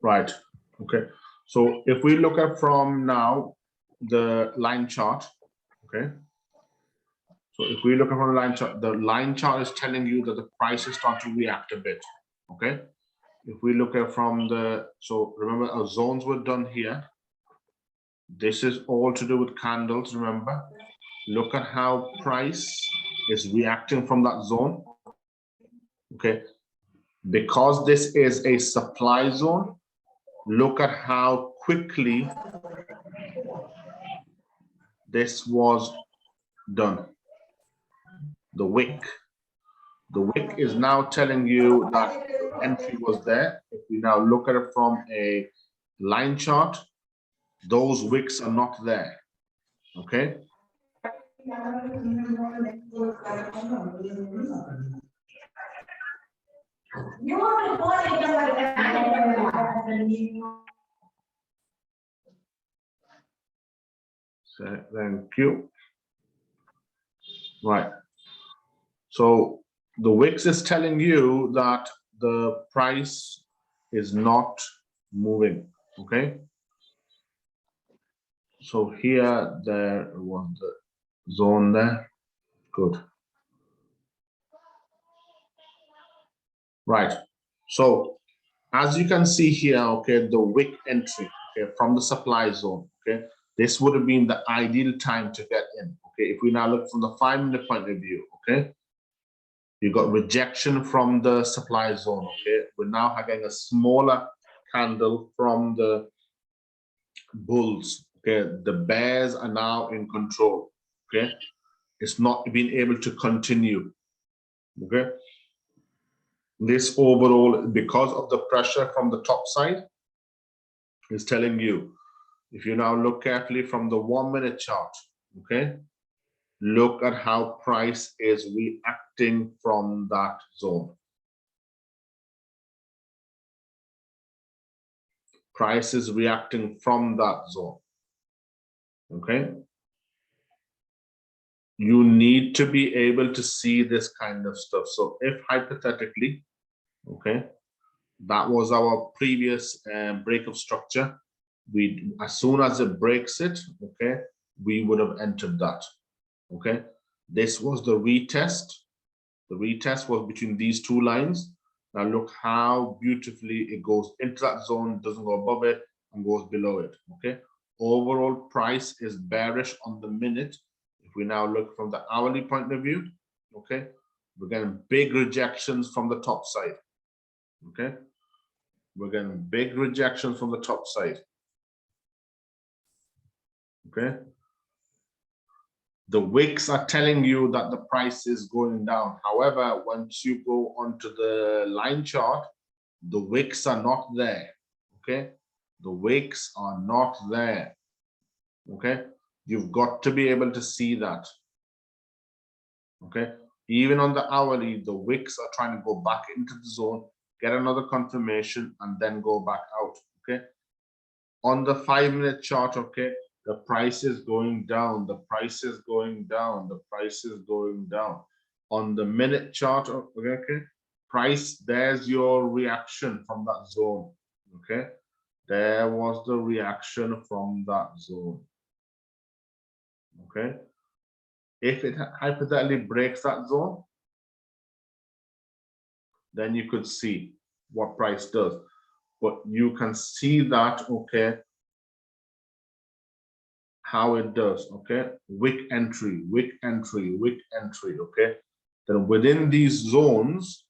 Right. Okay. So if we look at from now the line chart, okay. So if we look at from the line chart is telling you that the prices start to react a bit. Okay. If we look at from the, so remember our zones were done here. This is all to do with candles. Remember, look at how price is reacting from that zone. Okay. Because this is a supply zone, look at how quickly this was done. The wick is now telling you that the entry was there. If we now look at it from a line chart, those wicks are not there. Okay. So, thank you. Right. So the wicks is telling you that the price is not moving. Okay. So here there was the zone there. Good. Right. So as you can see here, okay, the wick entry, okay, from the supply zone, okay, this would have been the ideal time to get in. Okay, if we now look from the 5-minute point of view, okay, you got rejection from the supply zone. Okay, we're now having a smaller candle from the bulls. Okay, the bears are now in control. Okay, it's not being able to continue. Okay, this overall, because of the pressure from the top side, is telling you, if you now look carefully from the 1-minute chart, okay, look at how price is reacting from that zone. Price is reacting from that zone. Okay. You need to be able to see this kind of stuff. So if hypothetically, okay, that was our previous break of structure, we, as soon as it breaks it, okay, we would have entered that. Okay, this was the retest. The retest was between these two lines. Now look how beautifully it goes into that zone, doesn't go above it and goes below it. Okay, overall price is bearish on the minute. If we now look from the hourly point of view, okay, we're getting big rejections from the top side. Okay, we're getting big rejections from the top side. Okay, the wicks are telling you that the price is going down. However, once you go onto the line chart, the wicks are not there. Okay, the wicks are not there. Okay, you've got to be able to see that. Okay, even on the hourly, the wicks are trying to go back into the zone, get another confirmation, and then go back out. Okay, on the 5-minute chart, okay, the price is going down, the price is going down, the price is going down. On the minute chart, okay, price, there's your reaction from that zone. Okay, there was the reaction from that zone. Okay, if it hypothetically breaks that zone, then you could see what price does. But you can see that, okay, how it does. Okay, wick entry, wick entry, wick entry. Okay, then within these zones,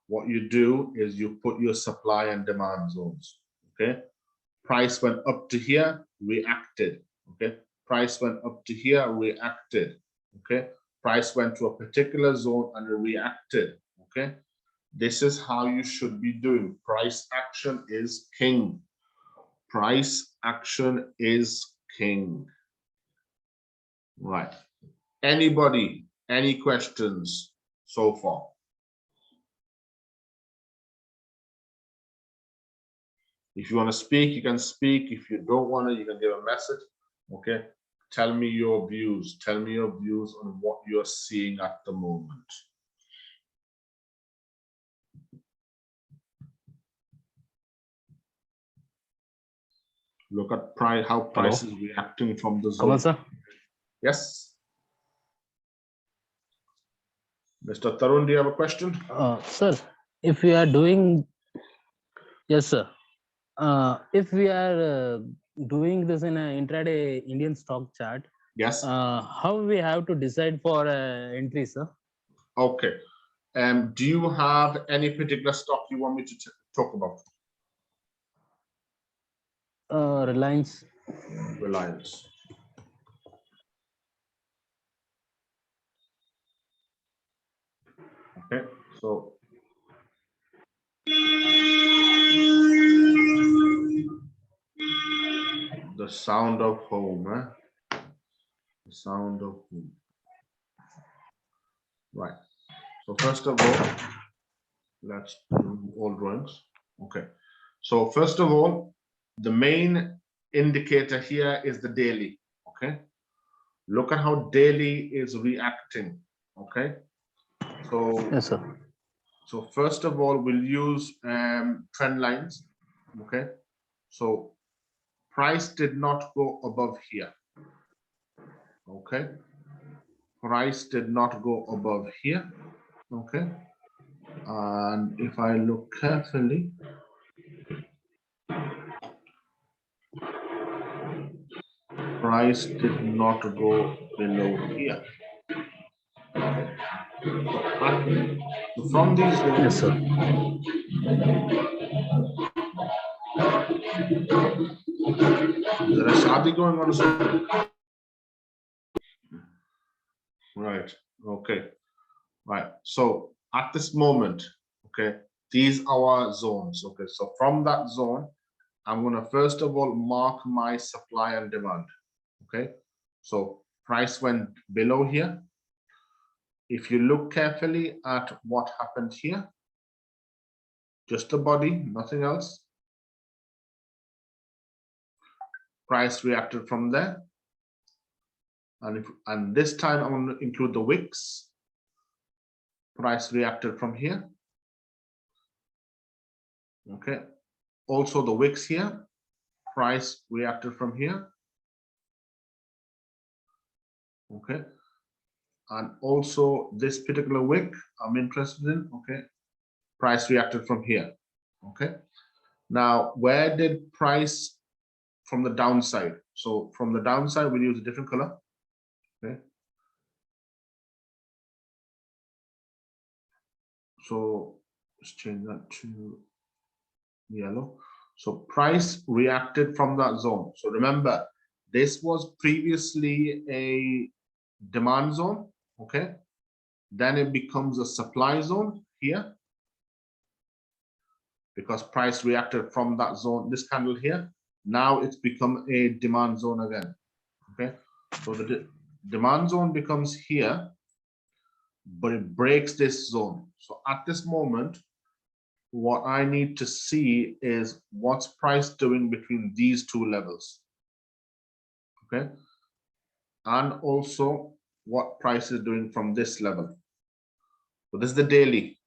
what you do is you put your supply and demand zones. Okay, price went up to here, reacted. Okay, price went up to here, reacted. Okay, price went to a particular zone and reacted. Okay, this is how you should be doing. Price action is king. Price action is king. Right. Anybody, any questions so far? If you want to speak, you can speak. If you don't want to, you can give a message. Okay. Tell me your views. Tell me your views on what you're seeing at the moment. Look at price, how price is reacting from the zone. Kamal sir? Yes. Mr. Tarun, do you have a question? Sir, if we are doing, yes, sir. If we are doing this in an intraday Indian stock chart, Yes. how we have to decide for entry, sir? Okay. Do you have any particular stock you want me to talk about? Reliance. Reliance. Okay, so the sound of home, the sound of home. Right. So first of all, let's do all drawings. Okay. So first of all, the main indicator here is the daily. Okay. Look at how daily is reacting. Okay. So Yes, sir. So first of all, we'll use trend lines. Okay. So price did not go above here. Okay. Price did not go above here. Okay. And if I look carefully, price did not go below here. So from these zones, Yes, sir. there is shadi going on. Right. Okay. Right. So at this moment, okay, these are our zones. Okay. So from that zone, I'm going to first of all mark my supply and demand. Okay. So price went below here. If you look carefully at what happened here, just the body, nothing else. Price reacted from there. And this time I'm going to include the wicks. Price reacted from here. Okay. Also the wicks here. Price reacted from here. Okay. And also this particular wick I'm interested in. Okay. Price reacted from here. Okay. Now, where did price from the downside? So from the downside, we'll use a different color. Okay. So let's change that to yellow. So price reacted from that zone. So remember, this was previously a demand zone. Okay. Then it becomes a supply zone here, because price reacted from that zone, this candle here. Now it's become a demand zone again. Okay. So the demand zone becomes here, but it breaks this zone. So at this moment, what I need to see is what's price doing between these two levels. Okay. And also what price is doing from this level. So this is the daily.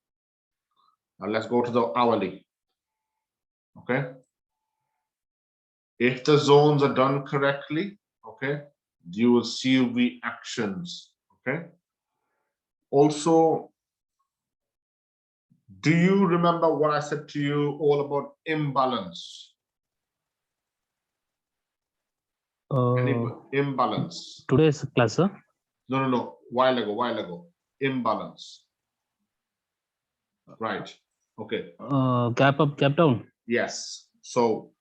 Now let's go to the hourly. Okay. If the zones are done correctly, okay, you will see reactions. Okay. Also, do you remember what I said to you all about imbalance? Imbalance. Today's class, sir? No. While ago. Imbalance. Right. Okay. Gap up, gap down. Yes. So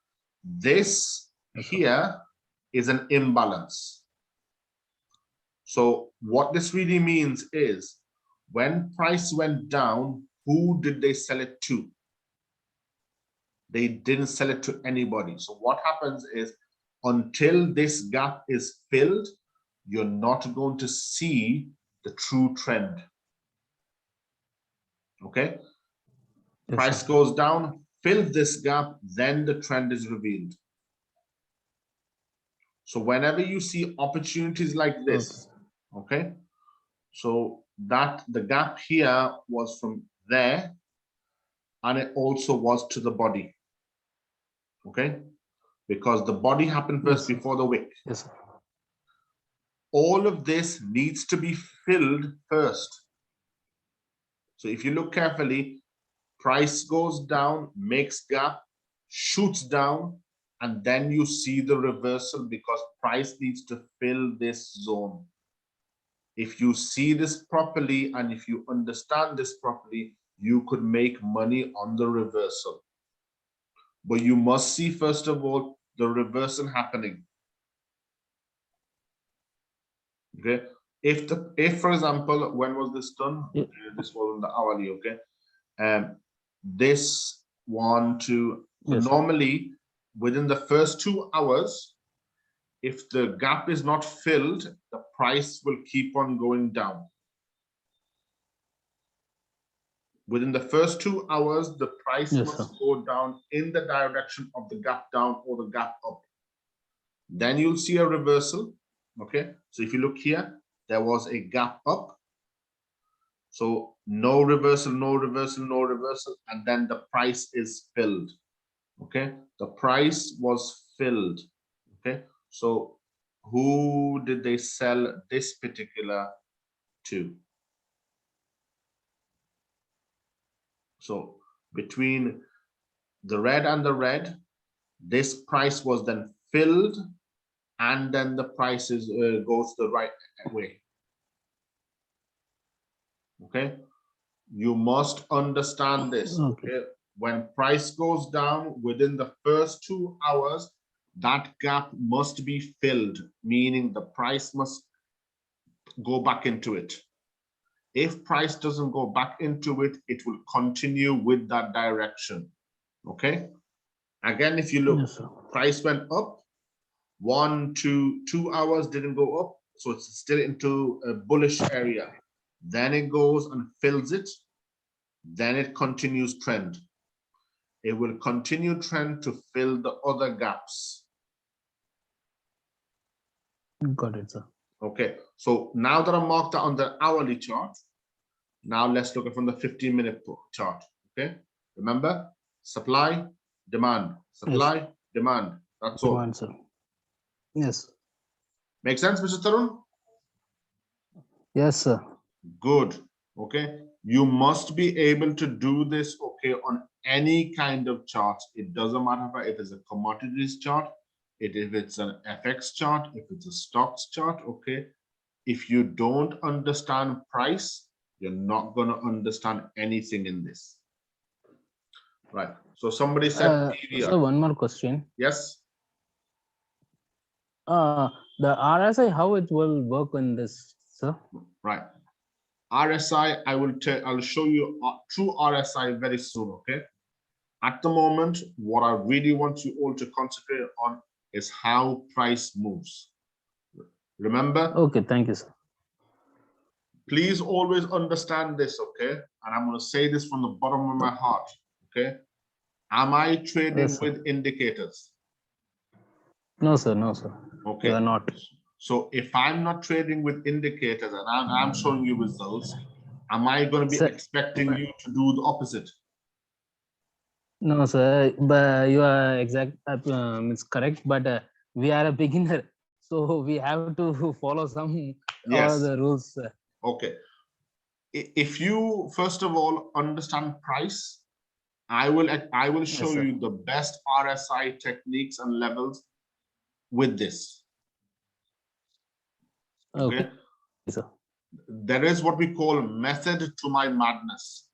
this here is an imbalance. So what this really means is when price went down, who did they sell it to? They didn't sell it to anybody. So what happens is until this gap is filled, you're not going to see the true trend. Okay. Yes, price sir. goes down, fill this gap, then the trend is revealed. So whenever you see opportunities like this, okay, so that the gap here was from there, and it also was to the body. Okay, because the body happened first Yes. before the wick. Yes, sir. All of this needs to be filled first. So if you look carefully, price goes down, makes gap, shoots down, and then you see the reversal because price needs to fill this zone. If you see this properly and if you understand this properly, you could make money on the reversal. But you must see, first of all, the reversal happening. Okay. If for example, when was this done? Yeah. This was in the hourly, okay. This one, two, so Yes, sir. normally within the first 2 hours, if the gap is not filled, the price will keep on going down. Within the first 2 hours, the price Yes, must sir. go down in the direction of the gap down or the gap up. Then you'll see a reversal. Okay, so if you look here, there was a gap up. So no reversal, no reversal, no reversal, and then the price is filled. Okay, the price was filled. Okay, so who did they sell this particular to? So between the red and the red, this price was then filled, and then the prices goes the right way. Okay, you must understand this. Okay, when price goes down within the first 2 hours, that gap must be filled, meaning the price must go back into it. If price doesn't go back into it, it will continue with that direction. Okay, again, if you look, Yes, sir. price went up, 1 to 2 hours didn't go up, so it's still into a bullish area. Then it goes and fills it, then it continues trend. It will continue trend to fill the other gaps. Got it, sir. Okay, so now that I marked that on the hourly chart, now let's look at from the 15-minute chart. Okay, remember, supply, demand, supply, demand. That's all. Demand, sir. Yes. Make sense, Mr. Tarun? Yes, sir. Good. Okay, you must be able to do this, okay, on any kind of chart. It doesn't matter if it's a commodities chart, if it's an FX chart, if it's a stocks chart. Okay, if you don't understand price, you're not going to understand anything in this. Right, so somebody said PVR. So one more question. Yes. The RSI, how it will work in this, sir? Right, RSI, I'll show you true RSI very soon. Okay, at the moment, what I really want you all to concentrate on is how price moves. Remember, Okay, thank you, sir. please always understand this, okay? And I'm going to say this from the bottom of my heart, okay? Am I trading Yes, sir. with indicators? No, sir. No, sir. Okay. You are not. So if I'm not trading with indicators and I'm showing you results, am I going to be Sir, expecting you to do the opposite? no, sir. But you are exact. It's correct. But we are a beginner, so we have to follow some Yes. the rules. Sir. Okay. If you first of all understand price, I will show Yes, you the best RSI techniques and levels with this. Okay. Sir. There is what we call method to my madness.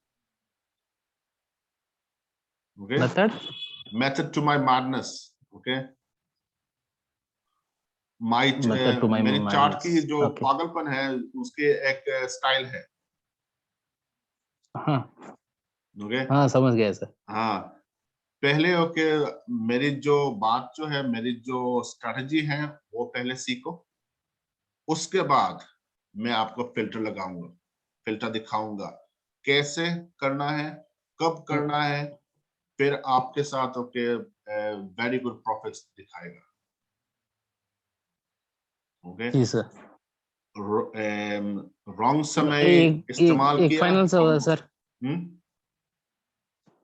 Okay. Method to my madness. Okay. मेरे chart की जो पागलपन है उसके एक style है. Okay. हाँ समझ गया सर. हाँ पहले ओके मेरी जो बात जो है मेरी जो स्ट्रेटजी है वो पहले सीखो, उसके बाद मैं आपको फिल्टर लगाऊंगा, फिल्टर दिखाऊंगा कैसे करना है, कब करना है, फिर आपके साथ ओके वेरी गुड प्रॉफिट्स दिखाएगा. ओके जी सर. रॉन्ग समय इस्तेमाल किया. एक फाइनल सवाल सर.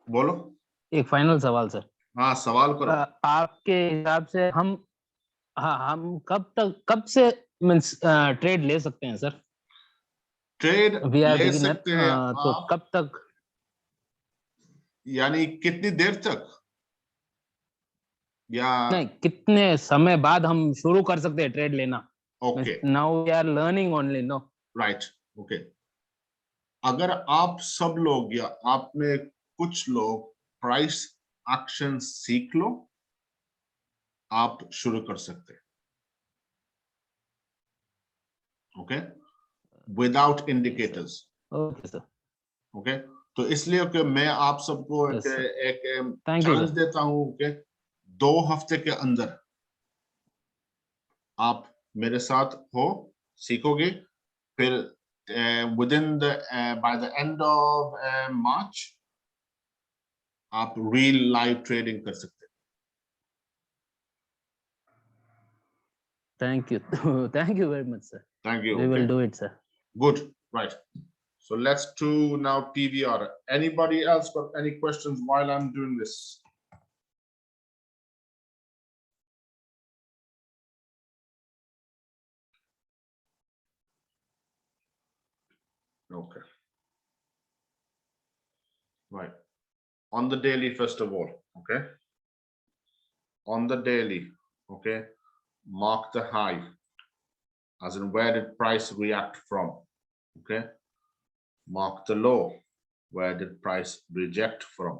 बोलो. एक फाइनल सवाल सर. हाँ सवाल करो। आपके हिसाब से हम, हाँ, हम कब से मीन्स ट्रेड ले सकते हैं सर? ट्रेड वी आर ले बिगिनर, सकते हैं तो आप, कब तक? यानी कितनी देर तक, या नहीं, कितने समय बाद हम शुरू कर सकते हैं ट्रेड लेना? Okay now we are learning only, no? Right okay. अगर आप सब लोग या आप में कुछ लोग प्राइस एक्शन सीख लो, आप शुरू कर सकते हैं, okay, without indicators. Okay sir. Okay, तो इसलिए कि मैं आप सबको यस सर, एक थैंक यू चैलेंज सर। देता हूं कि 2 हफ्ते के अंदर आप मेरे साथ हो, सीखोगे, फिर within the by the end of March आप रियल लाइव ट्रेडिंग कर सकते हैं। Thank you. Thank you very much sir. Thank you. We okay, will do it sir. good, right. So let's do now PVR. Anybody else got any questions while I'm doing this? Okay, right. On the daily, first of all, okay, on the daily, okay, mark the high, as in where did price react from, okay, mark the low, where did price reject from,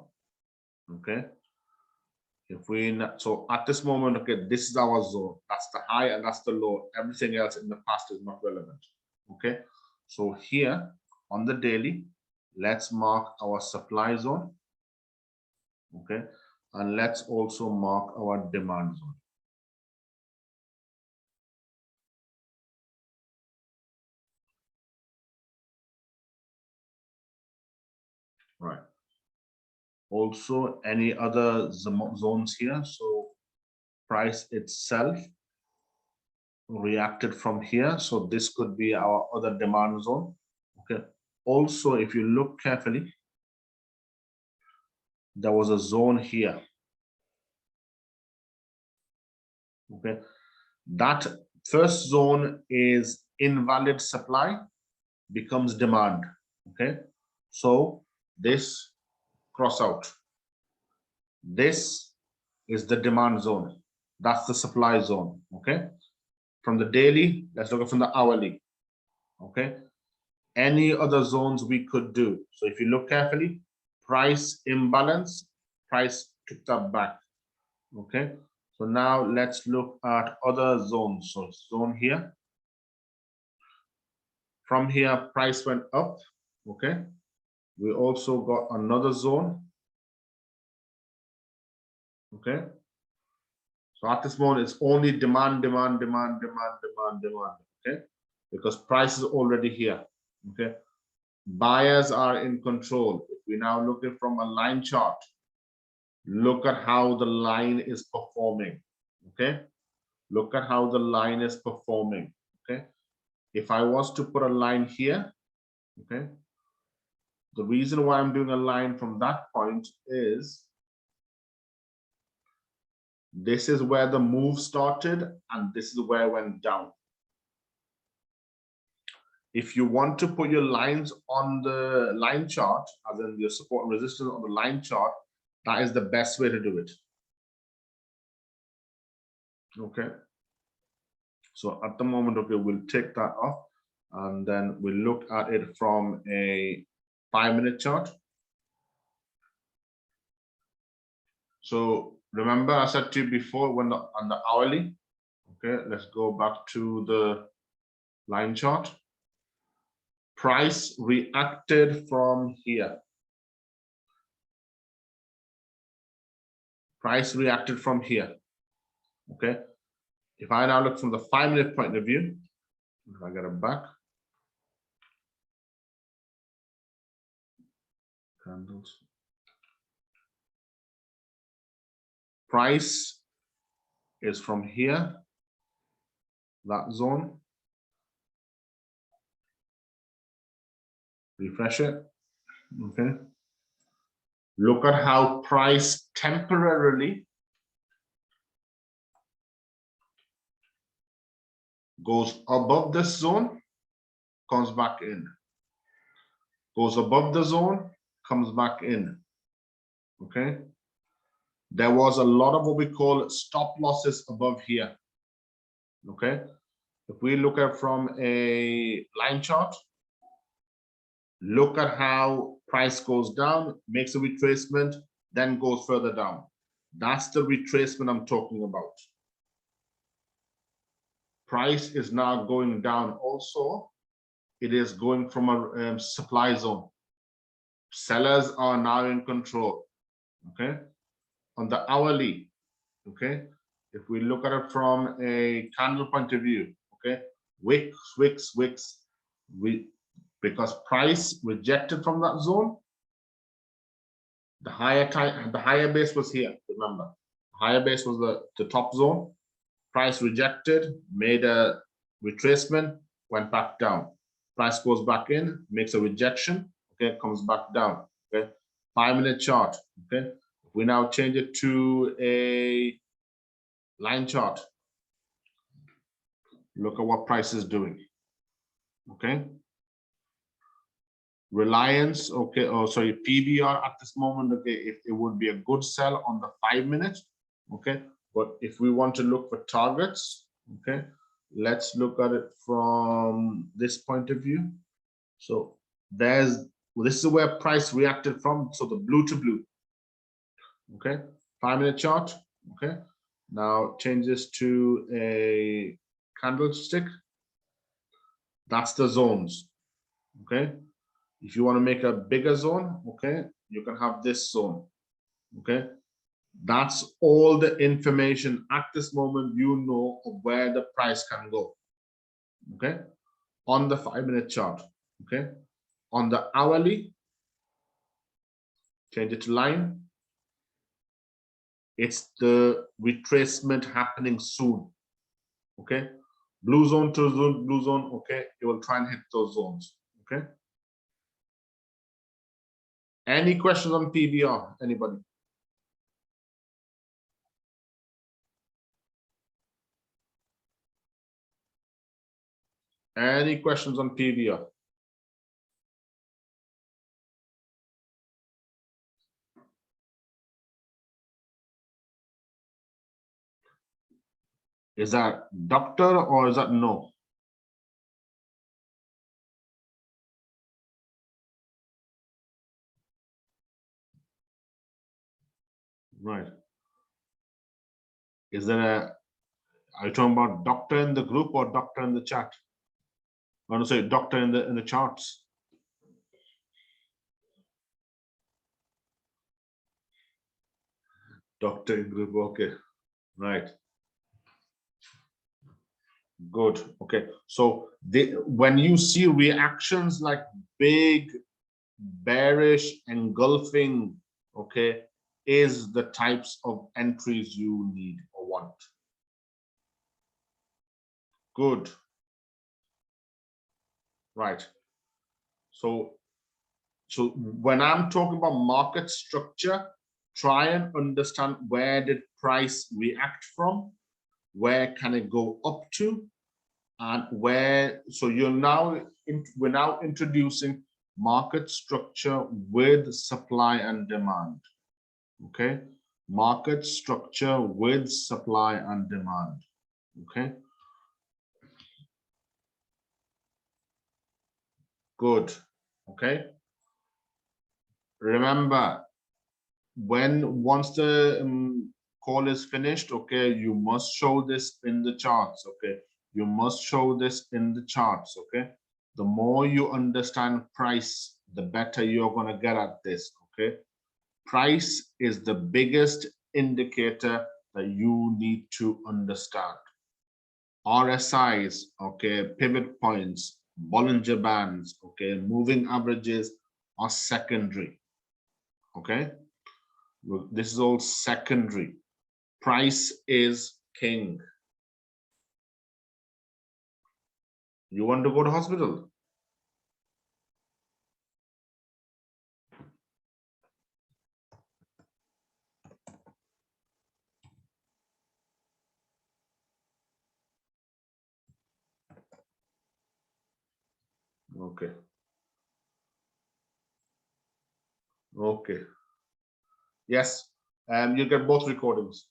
okay. If we so at this moment, okay, this is our zone, that's the high and that's the low, everything else in the past is not relevant, okay. So here on the daily, let's mark our supply zone, okay, and let's also mark our demand zone. Right. Also, any other zones here? So price itself reacted from here. So this could be our other demand zone. Okay. Also, if you look carefully, there was a zone here. Okay. That first zone is invalid supply, becomes demand. Okay. So this cross out. This is the demand zone. That's the supply zone. Okay. From the daily, let's look at from the hourly. Okay. Any other zones we could do. So if you look carefully, price imbalance, price took that back. Okay. So now let's look at other zones. So zone here. From here, price went up. Okay. We also got another zone. Okay. So at this moment, it's only demand, demand, demand, demand, demand, demand. Okay. Because price is already here. Okay. Buyers are in control. If we now look at from a line chart, look at how the line is performing. Okay. Look at how the line is performing. Okay. If I was to put a line here, okay, the reason why I'm doing a line from that point is this is where the move started and this is where it went down. If you want to put your lines on the line chart, as in your support and resistance on the line chart, that is the best way to do it. Okay. So at the moment, okay, we'll take that off and then we'll look at it from a 5-minute chart. So remember I said to you before when on the hourly, okay, let's go back to the line chart. Price reacted from here. Price reacted from here. Okay. If I now look from the 5-minute point of view, if I get it back, candles. Price is from here, that zone. Refresh it. Okay. Look at how price temporarily goes above this zone, comes back in. Goes above the zone, comes back in. Okay. There was a lot of what we call stop losses above here. Okay. If we look at from a line chart, look at how price goes down, makes a retracement, then goes further down. That's the retracement I'm talking about. Price is now going down also. It is going from a supply zone. Sellers are now in control. Okay. On the hourly, okay, if we look at it from a candle point of view, okay, wicks, because price rejected from that zone, the higher base was here, remember. Higher base was the top zone. Price rejected, made a retracement, went back down. Price goes back in, makes a rejection, okay, comes back down, okay. 5-minute chart, okay. We now change it to a line chart. Look at what price is doing, okay. Reliance, okay, oh, sorry, PBR at this moment, okay, if it would be a good sell on the 5-minute, okay. But if we want to look for targets, okay, let's look at it from this point of view. So this is where price reacted from, so the blue to blue, okay. 5-minute chart, okay. Now change this to a candlestick. That's the zones, okay. If you want to make a bigger zone, okay, you can have this zone, okay. That's all the information at this moment you know of where the price can go, okay, on the 5-minute chart, okay. On the hourly, change it to line. It's the retracement happening soon, okay. Blue zone to zone, blue zone, okay, it will try and hit those zones, okay. Any questions on PBR, anybody? Any questions on PBR? Is that doctor or is that no? Right. Is there a, are you talking about doctor in the group or doctor in the chat? I want to say doctor in the charts. Doctor in group, okay. Right. Good. Okay. So when you see reactions like big, bearish, engulfing, okay, is the types of entries you need or want. Good. Right. So when I'm talking about market structure, try and understand where did price react from, where can it go up to, and where, so we're now introducing market structure with supply and demand, okay? Market structure with supply and demand, okay? Good, okay? Remember, once the call is finished, okay, you must show this in the charts, okay? You must show this in the charts, okay? The more you understand price, the better you're going to get at this, okay? Price is the biggest indicator that you need to understand. RSIs, okay, pivot points, Bollinger Bands, okay, moving averages are secondary, okay? This is all secondary. Price is king. You want to go to hospital? Okay. Okay. Yes. And you get both recordings.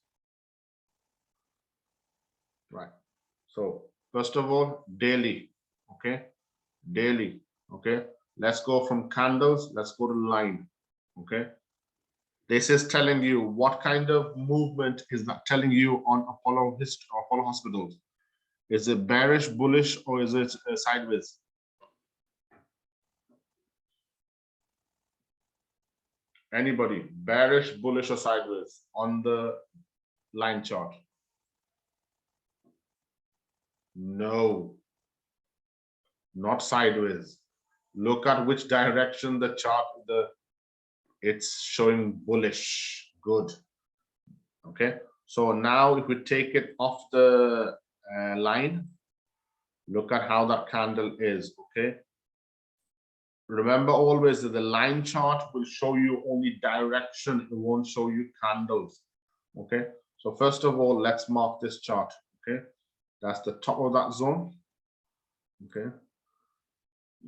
Right. So first of all, daily. Okay. Daily. Okay. Let's go from candles. Let's go to line. Okay. This is telling you what kind of movement is that telling you on Apollo history or Apollo hospitals. Is it bearish, bullish, or is it sideways? Anybody, bearish, bullish, or sideways on the line chart? No, not sideways. Look at which direction the chart, it's showing bullish. Good. Okay. So now if we take it off the line, look at how that candle is. Okay. Remember always that the line chart will show you only direction. It won't show you candles. Okay. So first of all, let's mark this chart. Okay. That's the top of that zone. Okay.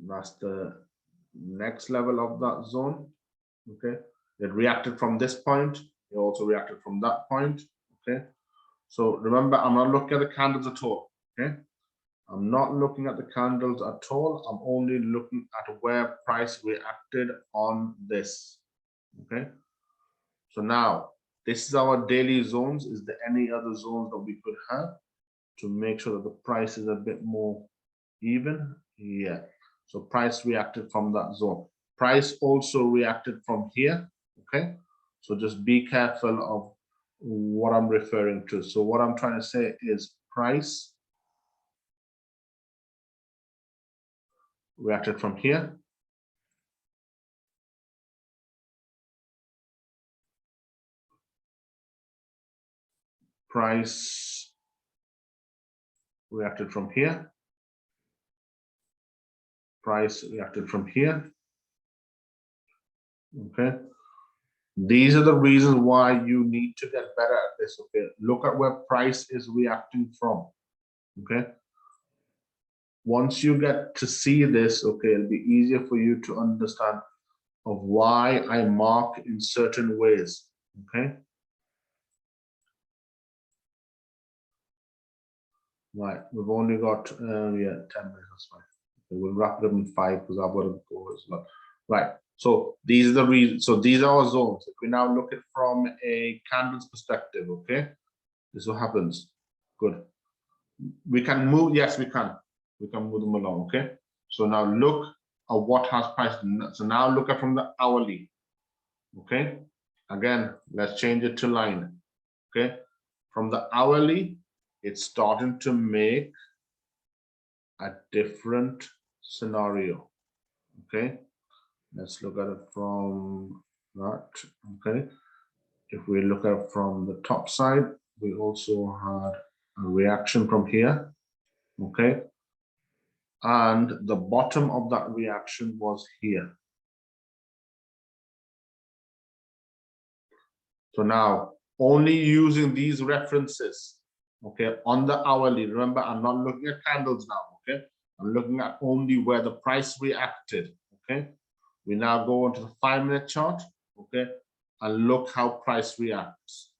That's the next level of that zone. Okay. It reacted from this point. It also reacted from that point. Okay. So remember, I'm not looking at the candles at all. Okay. I'm not looking at the candles at all. I'm only looking at where price reacted on this. Okay. So now this is our daily zones. Is there any other zones that we could have to make sure that the price is a bit more even? Yeah. So price reacted from that zone. Price also reacted from here. Okay. So just be careful of what I'm referring to. So what I'm trying to say is price reacted from here. Price reacted from here. Price reacted from here. Okay. These are the reasons why you need to get better at this. Okay. Look at where price is reacting from. Okay. Once you get to see this, okay, it'll be easier for you to understand of why I mark in certain ways. Okay. Right. We've only got 10 minutes. That's fine. Okay, we'll wrap it up in 5 because I've got to go as well. Right. So these are the reasons. So these are our zones. If we now look at from a candles perspective, okay, this is what happens. Good. We can move. Yes, we can. We can move them along. Okay. So now look at what has price. So now look at from the hourly. Okay. Again, let's change it to line. Okay. From the hourly, it's starting to make a different scenario. Okay. Let's look at it from that. Okay. If we look at from the top side, we also had a reaction from here. Okay. And the bottom of that reaction was here. So now only using these references, okay, on the hourly, remember, I'm not looking at candles now, okay? I'm looking at only where the price reacted, okay? We now go into the 5-minute chart, okay, and look how price reacts.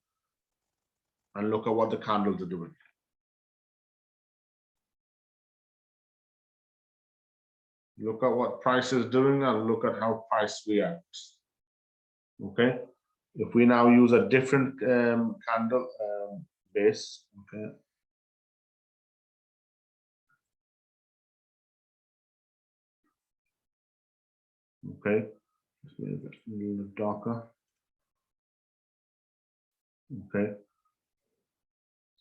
And look at what the candles are doing. Look at what price is doing and look at how price reacts. Okay. If we now use a different candle base, okay. Okay. Just make it a little darker. Okay.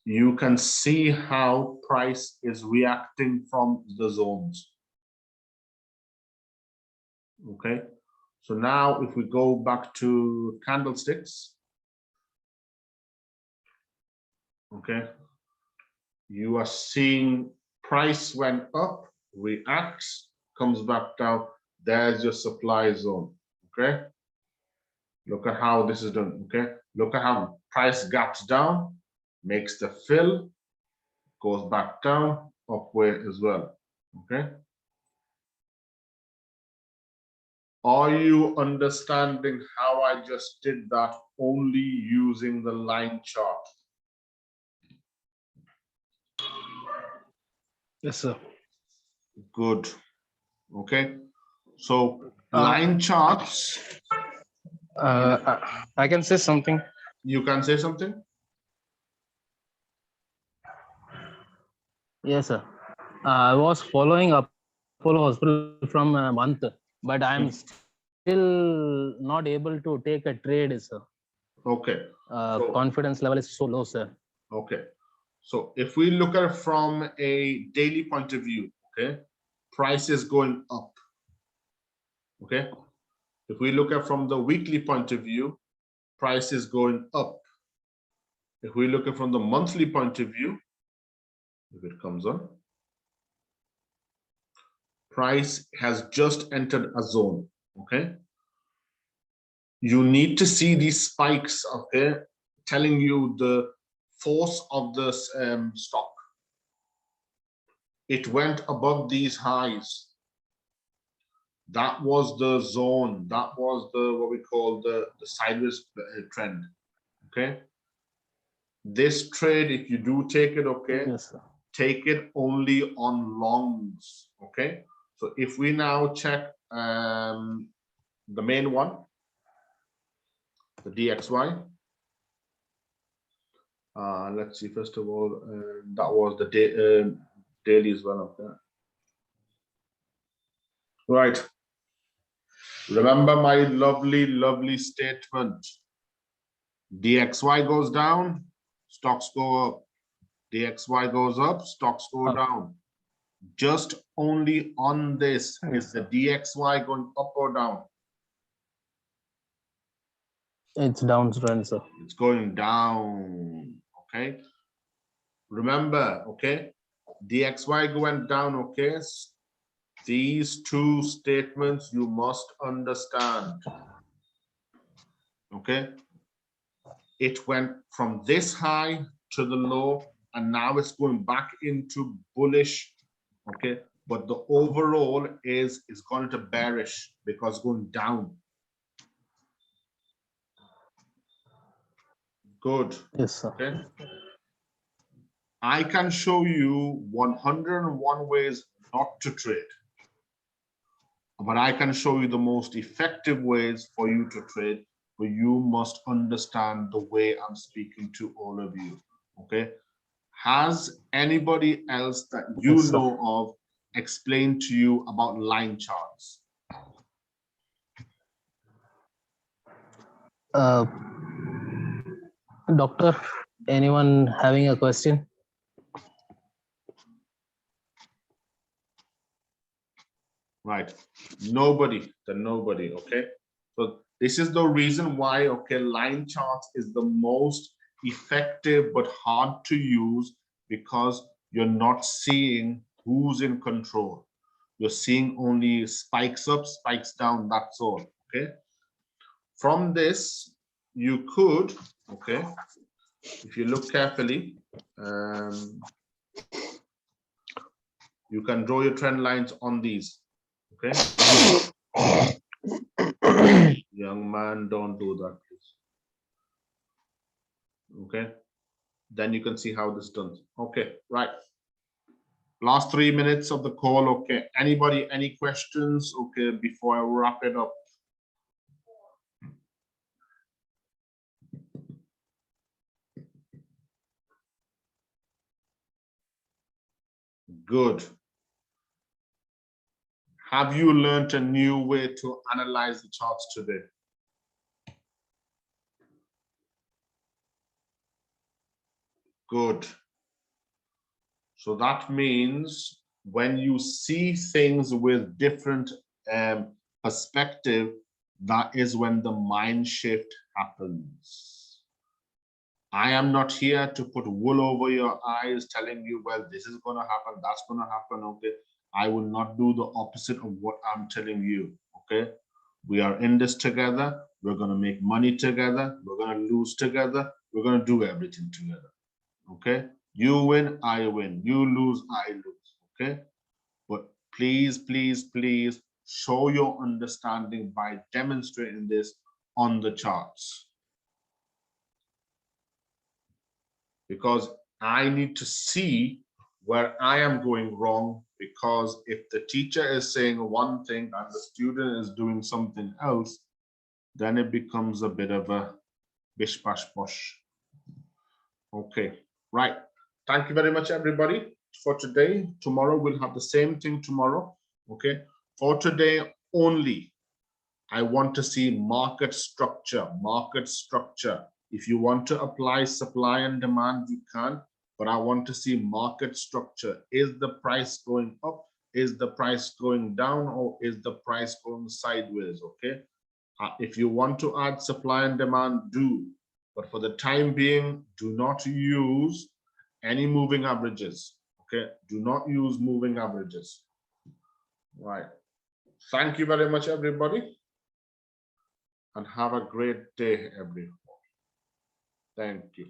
You can see how price is reacting from the zones. Okay. So now if we go back to candlesticks, okay, you are seeing price went up, reacts, comes back down. There's your supply zone. Okay. Look at how this is done. Okay. Look at how price gaps down, makes the fill, goes back down, upward as well. Okay. Are you understanding how I just did that only using the line chart? Yes, sir. Good. Okay. So line charts, I can say something. you can say something? Yes, sir. I was following Apollo Hospital from a month, but I'm still not able to take a trade, sir. Okay. So- Confidence level is so low, sir. Okay. So if we look at it from a daily point of view, okay, price is going up. Okay. If we look at from the weekly point of view, price is going up. If we look at from the monthly point of view, if it comes on, price has just entered a zone. Okay. You need to see these spikes, okay, telling you the force of this stock. It went above these highs. That was the zone. That was the what we call the sideways trend. Okay. This trade, if you do take it, okay, Yes, sir. take it only on longs. Okay. So if we now check the main one, the DXY. Let's see. First of all, that was the daily as well. Okay. Right. Remember my lovely statement. DXY goes down, stocks go up. DXY goes up, stocks go Up. down. Just only on this Yes, is the sir. DXY going up or down? It's downtrend, sir. It's going down. Okay. Remember, okay, DXY went down. Okay. These two statements you must understand. Okay. It went from this high to the low, and now it's going back into bullish. Okay. But the overall is going to bearish because it's going down. Good. Yes, sir. Okay. I can show you 101 ways not to trade, but I can show you the most effective ways for you to trade, but you must understand the way I'm speaking to all of you. Okay. Has anybody else that you Yes, sir. know of explained to you about line charts? Doctor, anyone having a question? Right. Nobody, nobody. Okay. So this is the reason why, okay, line charts is the most effective but hard to use, because you're not seeing who's in control. You're seeing only spikes up, spikes down, that's all. Okay. From this, you could, okay, if you look carefully, you can draw your trend lines on these. Okay. Young man, don't do that, please. Okay. Then you can see how this is done. Okay, right. Last 3 minutes of the call. Okay. Anybody, any questions? Okay, before I wrap it up. Good. Have you learned a new way to analyze the charts today? Good. So that means when you see things with different perspective, that is when the mind shift happens. I am not here to put wool over your eyes telling you, well, this is going to happen, that's going to happen. Okay. I will not do the opposite of what I'm telling you. Okay. We are in this together. We're going to make money together. We're going to lose together. We're going to do everything together. Okay. You win, I win. You lose, I lose. Okay. But please, please, please show your understanding by demonstrating this on the charts. Because I need to see where I am going wrong, because if the teacher is saying one thing and the student is doing something else, then it becomes a bit of a bish bash bosh. Okay, right. Thank you very much, everybody, for today. Tomorrow we'll have the same thing tomorrow. Okay, for today only, I want to see market structure, market structure. If you want to apply supply and demand, you can, but I want to see market structure. Is the price going up? Is the price going down? Or is the price going sideways? Okay. If you want to add supply and demand, do. But for the time being, do not use any moving averages. Okay. Do not use moving averages. Right. Thank you very much, everybody. And have a great day, everyone. Thank you.